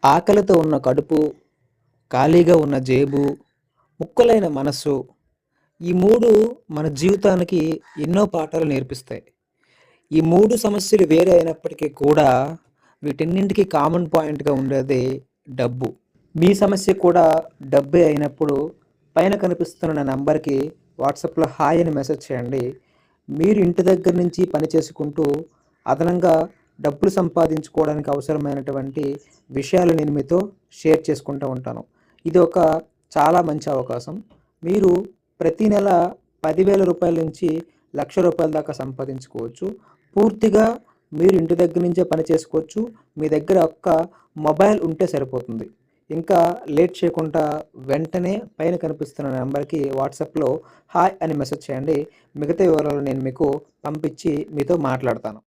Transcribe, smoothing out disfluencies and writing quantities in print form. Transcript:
ఆకలితో ఉన్న కడుపు, ఖాళీగా ఉన్న జేబు, ముక్కలైన మనస్సు ఈ 3 మన జీవితానికి ఎన్నో పాఠాలు నేర్పిస్తాయి. ఈ 3 సమస్యలు వేరే అయినప్పటికీ కూడా వీటన్నింటికి కామన్ పాయింట్‌గా ఉండేది డబ్బు. మీ సమస్య కూడా డబ్బే అయినప్పుడు పైన కనిపిస్తున్న నా నంబర్‌కి వాట్సాప్‌లో హాయ్ అని మెసేజ్ చేయండి. మీరు ఇంటి దగ్గర నుంచి పని చేసుకుంటూ అదనంగా డబ్బులు సంపాదించుకోవడానికి అవసరమైనటువంటి విషయాలు నేను మీతో షేర్ చేసుకుంటూ ఉంటాను. ఇది ఒక చాలా మంచి అవకాశం. మీరు ప్రతి నెల రూ. 10,000 నుంచి రూ. 1,00,000 దాకా సంపాదించుకోవచ్చు. పూర్తిగా మీరు ఇంటి దగ్గర నుంచే పని చేసుకోవచ్చు. మీ దగ్గర ఒక్క మొబైల్ ఉంటే సరిపోతుంది. ఇంకా లేట్ చేయకుండా వెంటనే పైన కనిపిస్తున్న నంబర్‌కి వాట్సాప్‌లో హాయ్ అని మెసేజ్ చేయండి. మిగతా వివరాలు నేను మీకు పంపించి మీతో మాట్లాడతాను.